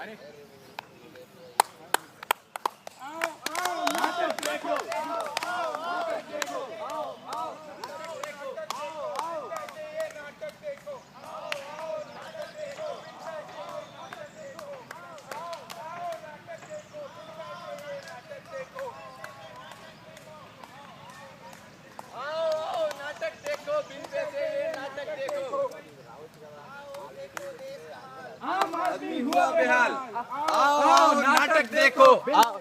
अरे आओ आओ नाटक देखो, आओ आओ नाटक देखो, आओ आओ नाटक देखो, आओ आओ ये नाटक देखो, आओ आओ नाटक देखो, नाटक देखो, आओ आओ नाटक देखो, ये नाटक देखो, आओ आओ नाटक देखो, बिन पैसे ये नाटक देखो। आम आदमी हुआ बेहाल, आओ आओ नाटक देखो, आओ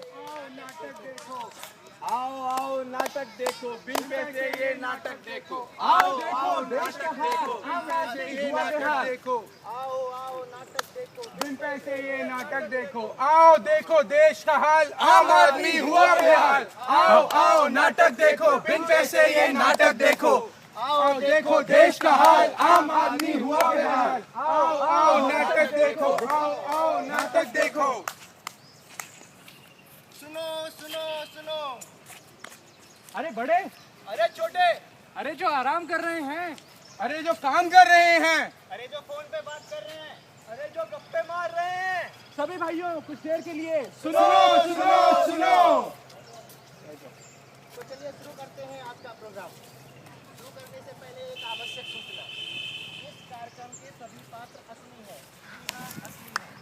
नाटक देखो, आओ आओ नाटक देखो, बिन पैसे ये नाटक देखो, आओ आओ नाटक देखो, बिन पैसे ये नाटक देखो, आओ आओ नाटक देखो, बिन पैसे ये नाटक देखो, आओ देखो देश का हाल, आम आदमी हुआ बेहाल, आओ आओ नाटक देखो, बिन पैसे ये नाटक देखो, आओ देखो देश का हाल, आम आदमी हुआ बेहाल, आओ आओ नाटक देखो, आओ आओ नाटक देखो। सुनो सुनो सुनो, अरे बड़े, अरे छोटे, अरे जो आराम कर रहे हैं, अरे जो काम कर रहे हैं, अरे जो फोन पे बात कर रहे हैं, अरे जो गप्पे मार रहे हैं, सभी भाइयों कुछ देर के लिए सुनो सुनो सुनो। तो चलिए शुरू करते हैं आज का प्रोग्राम। शुरू करने से पहले एक आवश्यक सूचना, इस कार्यक्रम के सभी पात्र असली हैं, असली हैं,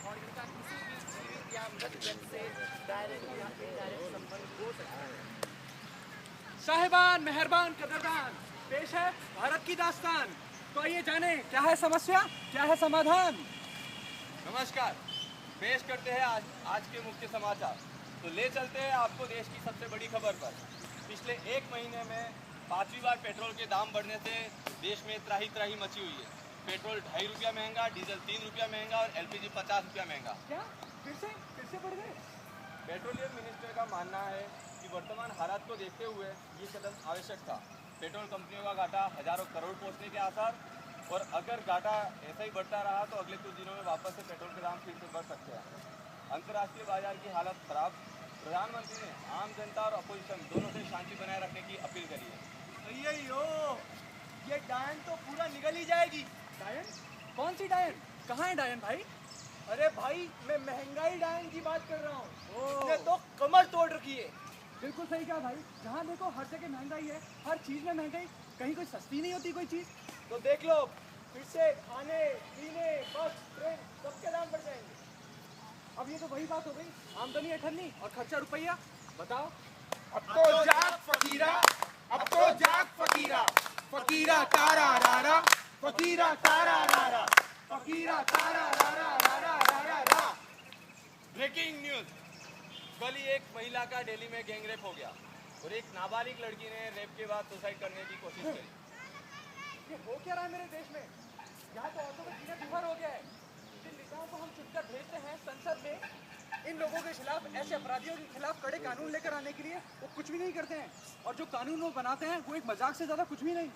और इनका किसी भी जीवित या मृत व्यक्ति से डायरेक्ट या इनडायरेक्ट संबंध हो सकता है। साहिबान, मेहरबान, कदरदान, पेश है भारत की दास्तान। तो आइए जाने क्या है समस्या, क्या है समाधान। नमस्कार, पेश करते हैं आज के मुख्य समाचार। तो ले चलते हैं आपको देश की सबसे बड़ी खबर पर। पिछले एक महीने में 5वीं बार पेट्रोल के दाम बढ़ने से देश में त्राही त्राही मची हुई है। पेट्रोल 2.5 रुपया महंगा, डीजल 3 रुपया महंगा और एलपीजी 50 रुपया महंगा। क्या फिर से बढ़ गए? पेट्रोलियम मिनिस्टर का मानना है कि वर्तमान हालात को देखते हुए ये कदम आवश्यक था। पेट्रोल कंपनियों का घाटा हजारों करोड़ पहुंचने के आसार, और अगर घाटा ऐसा ही बढ़ता रहा तो अगले कुछ दिनों में वापस से पेट्रोल के दाम फिर से बढ़ सकते हैं। अंतर्राष्ट्रीय बाजार की हालत खराब। प्रधानमंत्री ने आम जनता और अपोजिशन दोनों से शांति बनाए रखने की अपील करी है। अय्यो, ये डायन तो पूरा निकल ही जाएगी। डायन? कौन सी डायन? कहाँ है डायन भाई? अरे भाई, मैं महंगाई डायन की बात कर रहा हूँ। इसने तो कमर तोड़ रखी है। बिल्कुल सही कहा भाई, जहाँ देखो हर जगह महंगाई है, हर चीज में महंगाई, कहीं कोई सस्ती नहीं होती कोई चीज। तो देख लो, फिर से खाने पीने बस ट्रेन सबके दाम बढ़ जाएंगे। अब ये तो वही बात हो गई, आमदनी अठन्नी और खर्चा रुपया। बताओ। अब तो जाग फकीरा, अब तो जाग फकीरा, फकीरा तारा रारा, फकीरा तारा रारा, फकीरा तारा रारा रारा रारा रा। ब्रेकिंग न्यूज, कल ही एक महिला का दिल्ली में गैंगरेप हो गया और एक नाबालिग लड़की ने रेप के बाद सुसाइड करने की कोशिश करी। ये हो क्या रहा है मेरे देश में? यहाँ तो औरतों का जीना दुभर हो गया है। जिन नेताओं को हम चुनकर भेजते हैं संसद में, इन लोगों के खिलाफ, ऐसे अपराधियों के खिलाफ कड़े कानून लेकर आने के लिए वो कुछ भी नहीं करते हैं। और जो कानून वो बनाते हैं वो एक मजाक से ज्यादा कुछ भी नहीं।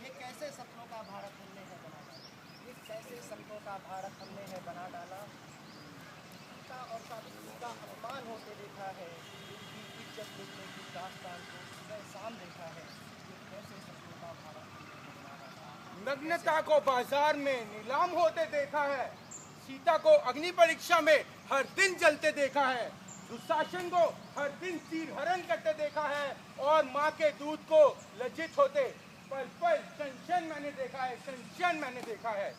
ये कैसे सपनों का भारत हमने है बना डाला, ये कैसे सपनों का भारत हमने है बना डाला। सीता और सावित्री का अपमान होते देखा है, उनकी इज्जत लूटने की दास्तान को सुबह शाम देखा है। ये कैसे सपनों का भारत हमने है बना डाला। नग्नता को बाजार में नीलाम होते देखा है, सीता को अग्नि परीक्षा में हर दिन जलते देखा है, दुशासन को हर दिन तीर हरण करते देखा है, और माँ के दूध को लज्जित होते पल पल टेंशन मैंने देखा है, टेंशन मैंने देखा है।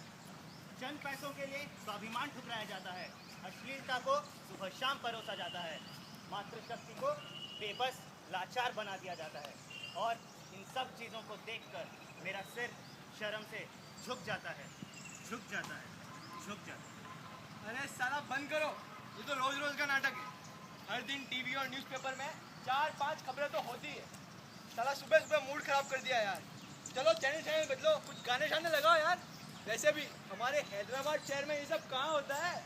चंद पैसों के लिए स्वाभिमान ठुकराया जाता है, अश्लीलता को सुबह शाम परोसा जाता है, मातृशक्ति को बेबस लाचार बना दिया जाता है, और इन सब चीज़ों को देखकर मेरा सिर शर्म से झुक जाता है, झुक जाता है, झुक जाता है। अरे साला बंद करो, ये तो रोज रोज का नाटक है। हर दिन टीवी और न्यूज़पेपर में 4-5 खबरें तो होती है। साला सुबह सुबह मूड खराब कर दिया यार। चलो चैनल बदलो, कुछ गाने शाने लगाओ यार। वैसे भी हमारे हैदराबाद शहर में ये सब कहाँ होता है?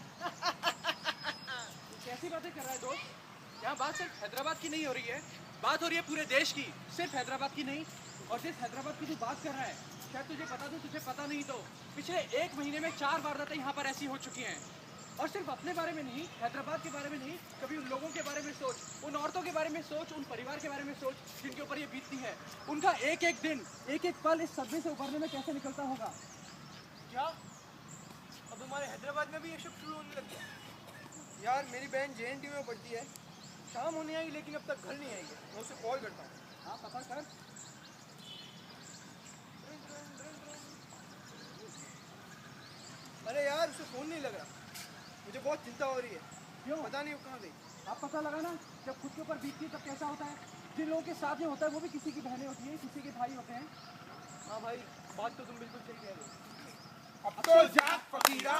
कैसी बातें कर रहा है दोस्त? यहाँ बात सिर्फ हैदराबाद की नहीं हो रही है, बात हो रही है पूरे देश की, सिर्फ हैदराबाद की नहीं। और जिस हैदराबाद की तू बात कर रहा है, शायद तुझे पता तो तुझे पता नहीं, तो पिछले 1 महीने में 4 वारदातें यहाँ पर ऐसी हो चुकी हैं। और सिर्फ अपने बारे में नहीं, हैदराबाद के बारे में नहीं, कभी उन लोगों के बारे में सोच, उन औरतों के बारे में सोच, उन परिवार के बारे में सोच जिनके ऊपर ये बीतती है। उनका एक एक दिन, एक एक पल इस सबवे से उभरने में कैसे निकलता होगा। क्या अब हमारे हैदराबाद में भी ये सब शुरू होने लग गया। यार मेरी बहन JNTU में पढ़ती है, शाम होने आई लेकिन अब तक घर नहीं आई है। मैं उसे कॉल करता हूँ। हाँ पता कर। अरे यार उसे फोन नहीं लग रहा, मुझे बहुत चिंता हो रही है। क्यों? पता नहीं वो कहाँ गई। आप पता लगाना, जब खुद के ऊपर बीतती है तब कैसा होता है। जिन लोगों के साथ में होता है वो भी किसी की बहनें होती हैं, किसी के भाई होते हैं। हाँ भाई, बात तो तुम बिल्कुल सही कह रहे हो। अब तो जाग फकीरा,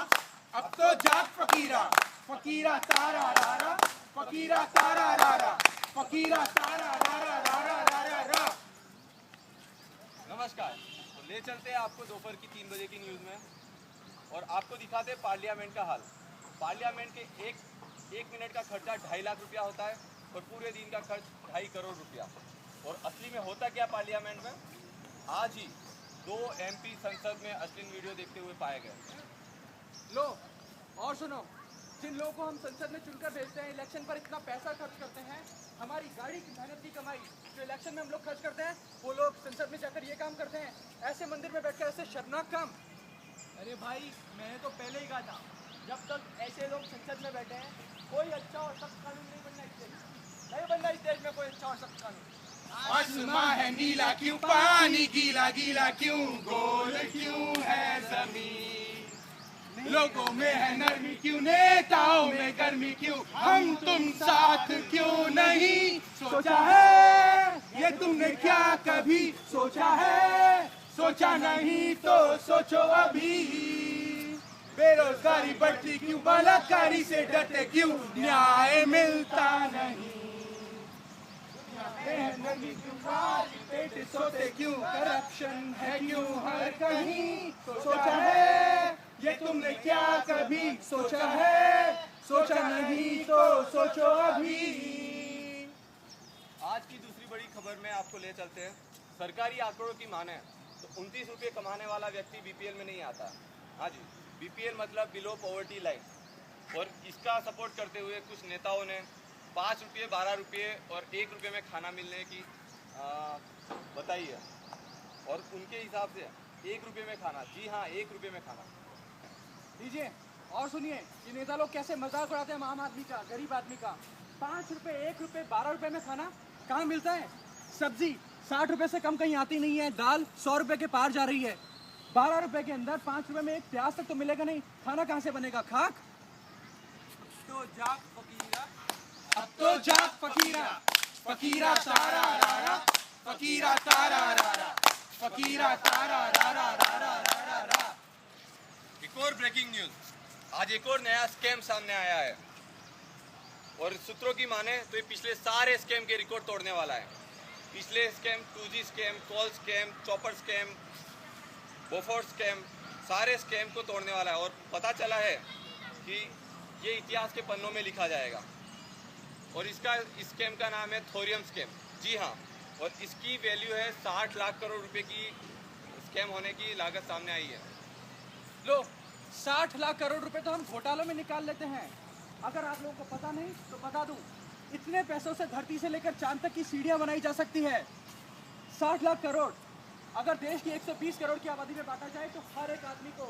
अब तो जाग फकीरा, फकीरा तारा रारा, फकीरा तारा रारा, फकीरा तारा रारा रारा रारा रा। नमस्कार, तो ले चलते हैं आपको दोपहर की 3 बजे की न्यूज़ में और आपको दिखाते हैं पार्लियामेंट का हाल। पार्लियामेंट के एक मिनट का खर्चा 2.5 लाख रुपया होता है और पूरे दिन का खर्च 2.5 करोड़ रुपया। और असली में होता क्या पार्लियामेंट में? आज ही 2 MP संसद में अश्लील वीडियो देखते हुए पाए गए। लो और सुनो, जिन लोगों को हम संसद में चुनकर भेजते हैं, इलेक्शन पर इतना पैसा खर्च करते हैं, हमारी गाड़ी की मेहनत की कमाई जो इलेक्शन में हम लोग खर्च करते हैं, वो लोग संसद में जाकर ये काम करते हैं। ऐसे मंदिर में बैठकर ऐसे शर्मनाक काम। अरे भाई, मैंने तो पहले ही कहा था, जब तक ऐसे लोग संसद में बैठे हैं कोई अच्छा और सख्त कानून नहीं बनना इस देश में। नहीं बनना इस देश में कोई अच्छा और सख्त कानून। आसमां है नीला क्यों, पानी गीला गीला क्यों, गोल क्यों है जमीन, लोगों में है नरमी क्यों, नेताओं में गर्मी क्यों, हम तुम साथ क्यों नहीं। सोचा है ये तुमने क्या कभी सोचा है, सोचा नहीं तो सोचो अभी। बेरोजगारी बढ़ती क्यों, बलात्कारी से डरते क्यों, न्याय मिलता नहीं। नरमी क्यों, खाली पेट सोते क्यों, करप्शन है क्यों हर कहीं। सोचा है ये तुमने क्या कभी सोचा है, सोचा नहीं तो सोचो अभी। आज की दूसरी बड़ी खबर में आपको ले चलते हैं। सरकारी आंकड़ों की माने तो 29 रुपये कमाने वाला व्यक्ति BPL में नहीं आता। हाँ जी, BPL मतलब बिलो पॉवर्टी लाइन। और इसका सपोर्ट करते हुए कुछ नेताओं ने 5 रुपये, 12 रुपये और 1 रुपये में खाना मिलने की बताई है। और उनके हिसाब से 1 रुपये में खाना, जी हाँ 1 रुपये में खाना। लीजिए और सुनिए, ये नेता लोग कैसे मजाक उड़ाते हैं आम आदमी का, गरीब आदमी का। 5 रुपये, 1 रुपये, 12 रुपये में खाना कहाँ मिलता है? सब्जी 60 रुपये से कम कहीं आती नहीं है, दाल 100 रुपये के पार जा रही है। 12 रुपये के अंदर 5 रुपये में एक प्याज तक तो मिलेगा नहीं, खाना कहाँ से बनेगा? खाक। तो जाग फकीरा, अब तो जाग फकीरा, फकीरा तारा रारा, फकीरा तारा रारा, फकीरा तारा रारा रारा रारा रा। एक और ब्रेकिंग न्यूज, आज एक और नया स्कैम सामने आया है और सूत्रों की माने तो ये पिछले सारे स्कैम के रिकॉर्ड तोड़ने वाला है। पिछले scam 2G scam, call scam, chopper scam, Bofors scam, सारे स्कैम को तोड़ने वाला है। और पता चला है कि ये इतिहास के पन्नों में लिखा जाएगा। और इस स्कैम का नाम है थोरियम स्कैम। जी हाँ, और इसकी वैल्यू है 60 लाख करोड़ रुपए की स्कैम होने की लागत सामने आई है। लो 60 लाख करोड़ रुपए तो हम घोटालों में निकाल लेते हैं। अगर आप लोगों को पता नहीं तो बता दूं, इतने पैसों से धरती से लेकर चांद तक की सीढ़ियां बनाई जा सकती है। 60 लाख करोड़ अगर देश की 120 करोड़ की आबादी में बांटा जाए तो हर एक आदमी को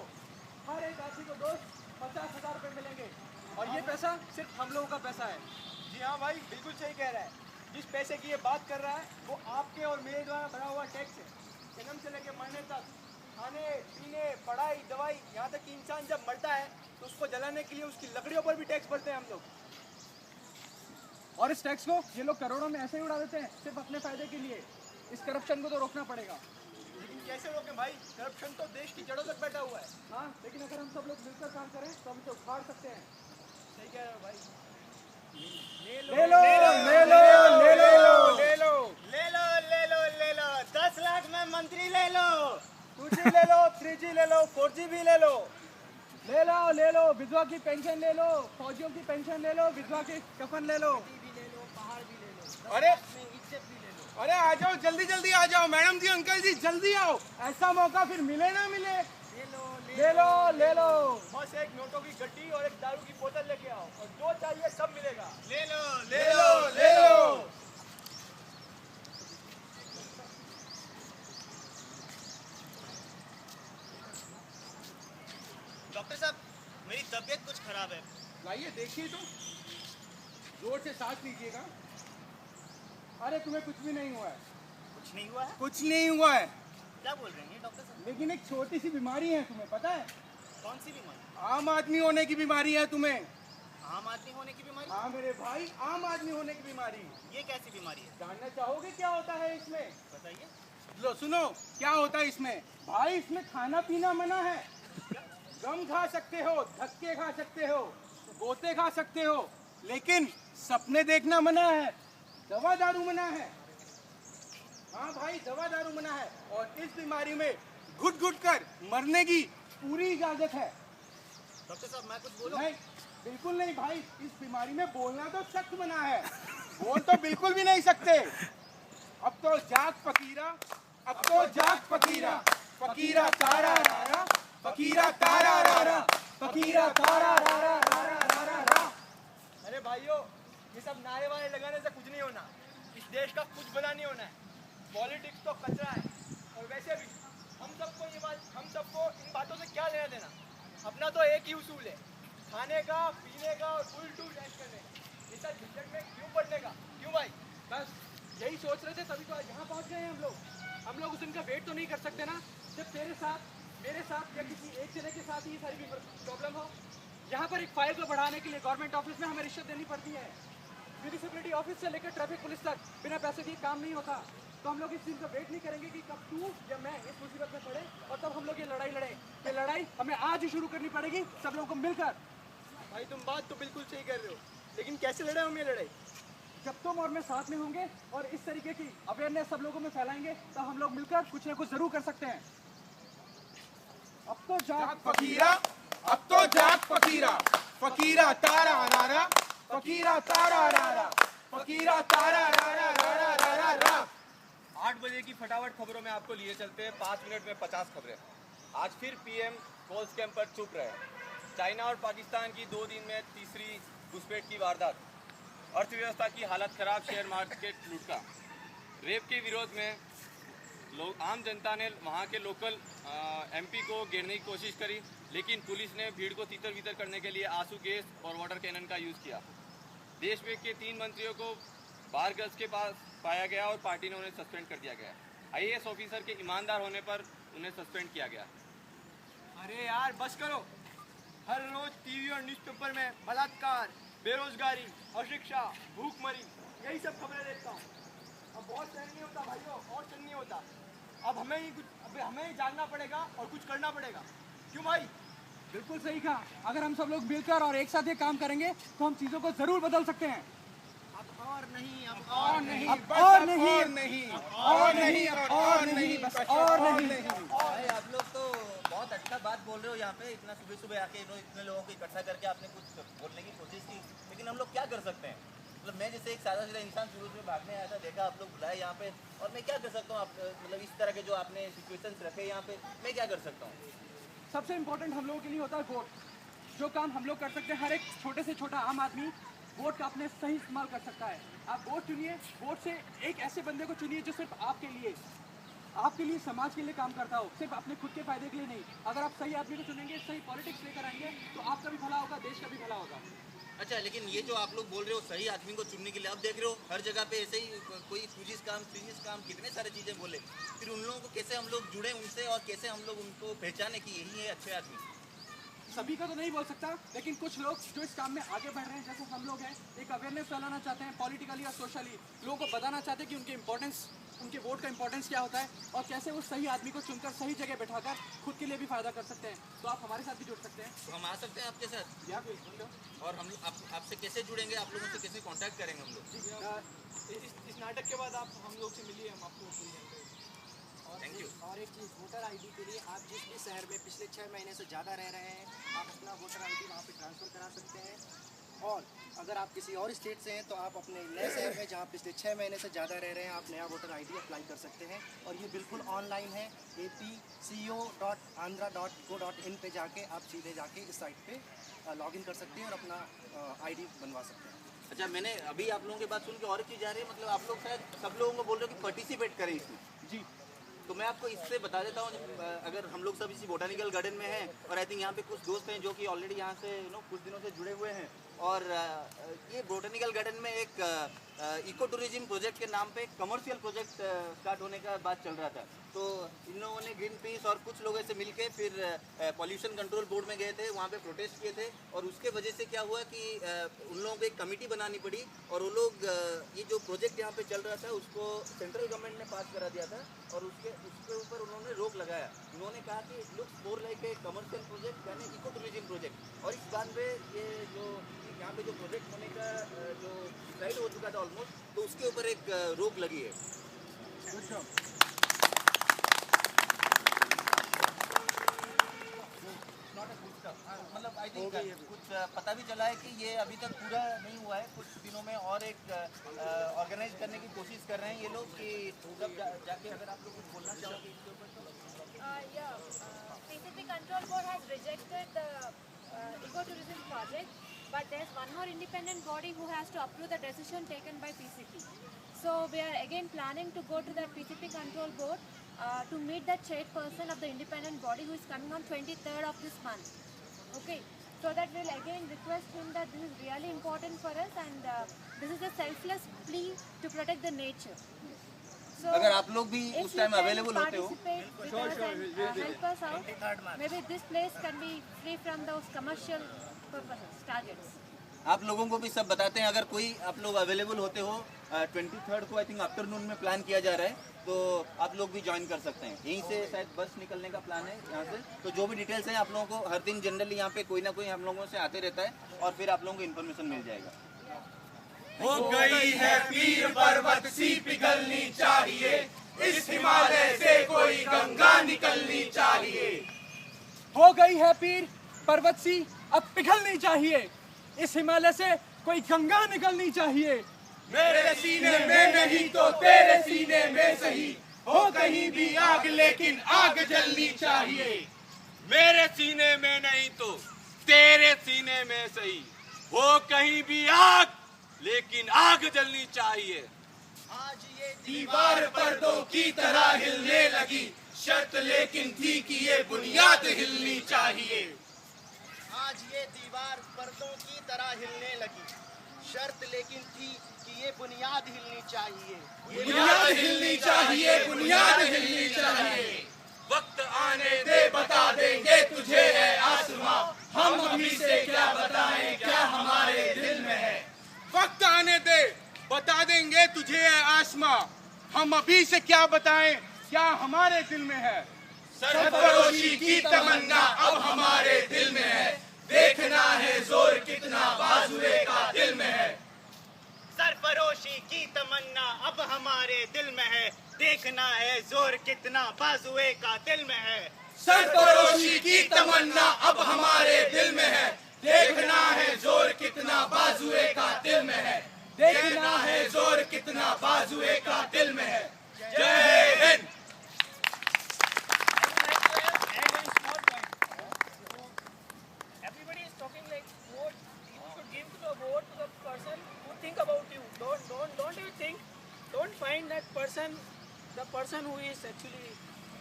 दोस्त 50,000 रुपये मिलेंगे। और ये पैसा सिर्फ हम लोगों का पैसा है। जी हाँ भाई, बिल्कुल सही कह रहा है। जिस पैसे की ये बात कर रहा है वो आपके और मेरे द्वारा भरा हुआ टैक्स है। जन्म से लेकर मरने तक, खाने पीने, पढ़ाई, दवाई, यहाँ तक कि इंसान जब मरता है तो उसको जलाने के लिए उसकी लकड़ियों पर भी टैक्स भरते हैं हम लोग। और इस टैक्स को ये लोग करोड़ों में ऐसे ही उड़ा देते हैं सिर्फ अपने फायदे के लिए। इस करप्शन को तो रोकना पड़ेगा। लेकिन कैसे रोकें भाई? करप्शन तो देश की जड़ों तक बैठा हुआ है। हाँ, लेकिन अगर हम सब लोग मिलकर काम करें तो हम तो उखाड़ सकते हैं। सही कह रहे हो भाई। ले लो ले लो ले लो ले लो ले लो, ले लो ले लो ले लो, 10 लाख में मंत्री ले लो। 2G ले लो, 3G ले लो, 4G भी ले लो। ले लो विधवा की पेंशन ले लो, फौजियों की पेंशन ले लो, विधवा के कफन ले लो। अरे अरे आ जाओ, जल्दी जल्दी आ जाओ। मैडम जी, अंकल जी, जल्दी आओ। ऐसा मौका फिर मिले ना मिले। ले लो। बस एक नोटों की गड्डी और एक दारू की बोतल लेके आओ और जो चाहिए सब मिलेगा। ले लो ले लो ले लो। डॉक्टर साहब, खराब है। लाइए देखिए तो, जोर से सांस लीजिएगा। अरे तुम्हें कुछ भी नहीं हुआ है। कुछ नहीं हुआ है? कुछ नहीं हुआ है, क्या बोल रहे हैं डॉक्टर साहब? लेकिन एक छोटी सी बीमारी है, तुम्हें पता है? कौन सी बीमारी? आम आदमी होने की बीमारी है तुम्हें। आम आदमी होने की बीमारी? हाँ मेरे भाई, आम आदमी होने की बीमारी। ये कैसी बीमारी है? जानना चाहोगे क्या होता है इसमें? बताइए। लो सुनो, क्या होता है इसमें। भाई इसमें खाना पीना मना है। गम खा सकते हो, धक्के खा सकते हो, गोते खा सकते हो, लेकिन सपने देखना मना है, दवा दारू मना है। हाँ भाई, दवा दारू मना है, और इस बीमारी में घुट घुट कर मरने की पूरी इजाजत है। डॉक्टर साहब मैं कुछ बोलूं? नहीं, बिल्कुल नहीं भाई, इस बीमारी में बोलना तो सख्त मना है, बोल तो बिल्कुल भी नहीं सकते। अब तो जाग फकीरा, अब तो जाग फकीरा, फकीरा तारा रारा, फकीरा तारा रारा, फकीरा तारा रारा रारा रारा रा। अरे भाइयों, ये सब नारे वारे लगाने से कुछ नहीं होना। इस देश का कुछ बना नहीं होना है। पॉलिटिक्स तो कचरा है। और वैसे भी हम सबको इन बातों से क्या लेना देना। अपना तो एक ही उसूल है, खाने का, पीने का और फुल टू ऐश करने का। इस झंझट में क्यों पड़ने का? क्यों भाई? बस यही सोच रहे थे, तभी तो आज यहाँ पहुँच गए हैं हम लोग उस दिन का वेट तो नहीं कर सकते ना। जब तेरे साथ, मेरे साथ या किसी एक जने के साथ ही सारी प्रॉब्लम हो। यहाँ पर एक फाइल को बढ़ाने के लिए गवर्नमेंट ऑफिस में हमें रिश्वत देनी पड़ती है। म्यूनिसिपैलिटी ऑफिस से लेकर ट्रैफिक पुलिस तक बिना पैसे दिए काम नहीं होता। तो हम लोग इस दिन का वेट नहीं करेंगे कि कब तू या मैं इस मुसीबत में पड़े और तब हम लोग ये लड़ाई लड़े। ये लड़ाई हमें आज ही शुरू करनी पड़ेगी, सब लोगों को मिलकर। भाई तुम बात तो बिल्कुल सही कर रहे हो, लेकिन कैसे लड़े हम ये लड़ाई? जब तुम और मैं साथ में होंगे और इस तरीके की अवेयरनेस सब लोगों में फैलाएंगे, तो हम लोग मिलकर कुछ ना कुछ जरूर कर सकते हैं। अब तो जाग फकीरा, अब तो जाग फकीरा, फकीरा तारा रारा, फकीरा तारा रारा, फकीरा तारा रारा रारा रारा रा। 8 बजे की फटाफट खबरों में आपको लिए चलते हैं 5 मिनट में 50 खबरें। आज फिर पीएम कोल्स कैंप पर चुप रहे। चाइना और पाकिस्तान की 2 दिन में तीसरी घुसपैठ की वारदात। अर्थव्यवस्था की हालत खराब, शेयर मार्केट लुढ़का। रेप के विरोध में लोग, आम जनता ने वहां के लोकल एमपी को घेरने की कोशिश करी, लेकिन पुलिस ने भीड़ को तितर बितर करने के लिए आंसू गैस और वाटर कैनन का यूज़ किया। देश में के 3 मंत्रियों को बार गर्ल्स के पास पाया गया और पार्टी ने उन्हें सस्पेंड कर दिया गया। आईएएस ऑफिसर के ईमानदार होने पर उन्हें सस्पेंड किया गया। अरे यार बस करो। हर रोज टीवी और न्यूज़पेपर में बलात्कार, बेरोजगारी, अशिक्षा, भूखमरी, यही सब खबरें देखता हूँ। अब बहुत सहन नहीं होता भाइयों, और सहन नहीं होता। अब हमें ही जागना पड़ेगा और कुछ करना पड़ेगा। क्यों भाई? बिल्कुल सही कहा। अगर हम सब लोग मिलकर और एक साथ ये काम करेंगे तो हम चीज़ों को जरूर बदल सकते हैं। अब और नहीं, अब और नहीं, अब और नहीं, और नहीं, और नहीं, और नहीं, बस और नहीं। भाई आप लोग तो बहुत अच्छा बात बोल रहे हो। यहाँ पे इतना सुबह सुबह आके इतने लोगों को इकट्ठा करके आपने कुछ बोलने की कोशिश की, लेकिन हम लोग क्या कर सकते हैं? मतलब मैं जैसे एक सादा सीधा इंसान शुरू से भागने आया था, देखा आप लोग बुलाए यहाँ पे, और मैं क्या कर सकता हूँ? आप मतलब इस तरह के जो आपने सिचुएशंस रखे यहाँ पे, मैं क्या कर सकता हूँ? सबसे इम्पोर्टेंट हम लोगों के लिए होता है वोट। जो काम हम लोग कर सकते हैं, हर एक छोटे से छोटा आम आदमी वोट का अपने सही इस्तेमाल कर सकता है। आप वोट चुनिए, वोट से एक ऐसे बंदे को चुनिए जो सिर्फ आपके लिए, समाज के लिए काम करता हो, सिर्फ अपने खुद के फायदे के लिए नहीं। अगर आप सही आदमी को चुनेंगे, सही पॉलिटिक्स लेकर आएंगे, तो आपका भी भला होगा, देश का भी भला होगा। अच्छा, लेकिन ये जो आप लोग बोल रहे हो सही आदमी को चुनने के लिए, अब देख रहे हो हर जगह पे ऐसे ही कोई सूजिस काम कितने सारे चीज़ें बोले, फिर उन लोगों को कैसे हम लोग जुड़े उनसे और कैसे हम लोग उनको पहचाने कि यही है अच्छे आदमी? सभी का तो नहीं बोल सकता, लेकिन कुछ लोग जो इस काम में आगे बढ़ रहे हैं, जैसे हम लोग हैं, एक अवेयरनेस फैलाना चाहते हैं पॉलिटिकली और सोशली। लोगों को बताना चाहते हैं कि उनके वोट का इंपॉर्टेंस क्या होता है और कैसे वो सही आदमी को चुनकर सही जगह बैठाकर खुद के लिए भी फायदा कर सकते हैं। तो आप हमारे साथ भी जुड़ सकते हैं। तो हम आ सकते हैं आपके साथ? या बिल्कुल। और हम आपसे कैसे जुड़ेंगे? आप लोगों से कैसे कांटेक्ट करेंगे हम लोग? इस नाटक के बाद आप हम लोग से मिलिए, हम आपको पूरी जानकारी। Thank you. और एक चीज़, वोटर आईडी के लिए आप जिस भी शहर में पिछले 6 महीने से ज़्यादा रह रहे हैं, आप अपना वोटर आईडी वहाँ पे ट्रांसफ़र करा सकते हैं। और अगर आप किसी और स्टेट से हैं तो आप अपने नए शहर में जहाँ पिछले 6 महीने से ज़्यादा रह रहे हैं, आप नया वोटर आईडी अप्लाई कर सकते हैं। और ये बिल्कुल ऑनलाइन है। apco.andhra.co.in पे जाके आप सीधे जाके इस साइट पे लॉगिन कर सकते हैं और अपना आईडी बनवा सकते हैं। अच्छा, मैंने अभी आप लोगों की बात सुन के और एक चीज़ आ रही है, मतलब आप लोग शायद सब लोगों को बोल रहे हो कि पार्टिसिपेट करें इसमें। जी, तो मैं आपको इससे बता देता हूँ, अगर हम लोग सब इसी बोटानिकल गार्डन में हैं और आई थिंक यहाँ पे कुछ दोस्त हैं जो कि ऑलरेडी यहाँ से कुछ दिनों से जुड़े हुए हैं, और ये बोटानिकल गार्डन में एक इको टूरिज्म प्रोजेक्ट के नाम पे कमर्शियल प्रोजेक्ट स्टार्ट होने का बात चल रहा था। तो इन लोगों ने ग्रीन पीस और कुछ लोगों से मिलके फिर पॉल्यूशन कंट्रोल बोर्ड में गए थे, वहाँ पे प्रोटेस्ट किए थे, और उसके वजह से क्या हुआ कि उन लोगों को एक कमेटी बनानी पड़ी, और वो लोग ये जो प्रोजेक्ट यहाँ पे चल रहा था उसको सेंट्रल गवर्नमेंट ने पास करा दिया था, और उसके ऊपर उन्होंने रोक लगाया। उन्होंने कहा कि it looks more like a commercial project यानी इको टूरिज्म प्रोजेक्ट, और इस बात पे ये जो यहाँ पे जो प्रोजेक्ट होने का जो डिसाइड हो चुका था ऑलमोस्ट, तो उसके ऊपर एक रोक लगी है। मतलब आई थिंक कुछ पता भी चला है कि ये अभी तक पूरा नहीं हुआ है, कुछ दिनों में और एक ऑर्गेनाइज करने की कोशिश कर रहे हैं ये लोग कि सब जाके अगर आप लोग कुछ बोलना चाहोगे इसके ऊपर तो। PCP Control Board has rejected the ecotourism project, but there's one more independent body who has to approve the decision taken by PCP. So we are again planning to go to the PCP Control Board to meet the chairperson of the independent body who is coming on 23rd of this month. Okay, so that we'll again request him that this is really important for us, and this is a selfless plea to protect the nature. So अगर आप लोग भी उस time available होते हो, help us out. Maybe this place can be free from those commercial purposes, targets. आप लोगों को भी सब बताते हैं, अगर कोई आप लोग अवेलेबल होते हो 23rd को आई थिंक आफ्टरनून में प्लान किया जा रहा है, तो आप लोग भी ज्वाइन कर सकते हैं। यहीं से शायद बस निकलने का प्लान है यहाँ से, तो जो भी डिटेल्स हैं आप लोगों को हर दिन जनरली यहाँ पे कोई ना कोई हम लोगों से आते रहता है, और फिर आप लोगों को इन्फॉर्मेशन मिल जाएगा। हो गई है पीर पर्वत सी पिघलनी चाहिए, इस हिमालय से कोई गंगा निकलनी चाहिए। हो गई है पीर पर्वत सी अब पिघलनी चाहिए, इस हिमालय से कोई गंगा निकलनी चाहिए। मेरे सीने में नहीं तो तेरे सीने में सही, हो कहीं भी आग लेकिन आग जलनी चाहिए। मेरे सीने में नहीं तो तेरे सीने में सही, हो कहीं भी आग लेकिन आग जलनी चाहिए। आज ये दीवार पर्दों की तरह हिलने लगी, शर्त लेकिन थी कि ये बुनियाद हिलनी चाहिए। आज ये दीवार पर्दों की तरह हिलने लगी, शर्त लेकिन थी कि ये बुनियाद हिलनी चाहिए। बुनियाद हिलनी चाहिए, बुनियाद हिलनी चाहिए। वक्त आने दे बता देंगे तुझे है आसमां, हम अभी से क्या बताएं क्या हमारे दिल में है। वक्त आने दे बता देंगे तुझे है आसमां, हम अभी से क्या बताएं क्या हमारे दिल में है। सरफरोशी की तमन्ना अब हमारे दिल में है, देखना है जोर कितना बाजुए का दिल में है। सरफरोशी की तमन्ना अब हमारे दिल में है, देखना है जोर कितना बाजुए का दिल में है। सरफरोशी की तमन्ना अब हमारे दिल में है, देखना है जोर कितना बाजुए का दिल में है। देखना है जोर कितना बाजुए का दिल में है। जय Hind. Everybody is talking like vote. You should give the vote to the person who think about you. Don't you think? Don't find that person, the person who is actually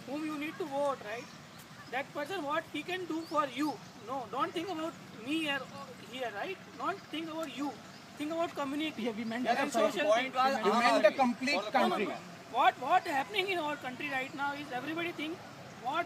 whom you need to vote, right? That person what he can do for you. No, don't think about me here, right? Don't think about you. Think about community. Yeah, we meant and social thing. You meant the complete country. What happening in our country right now is everybody think what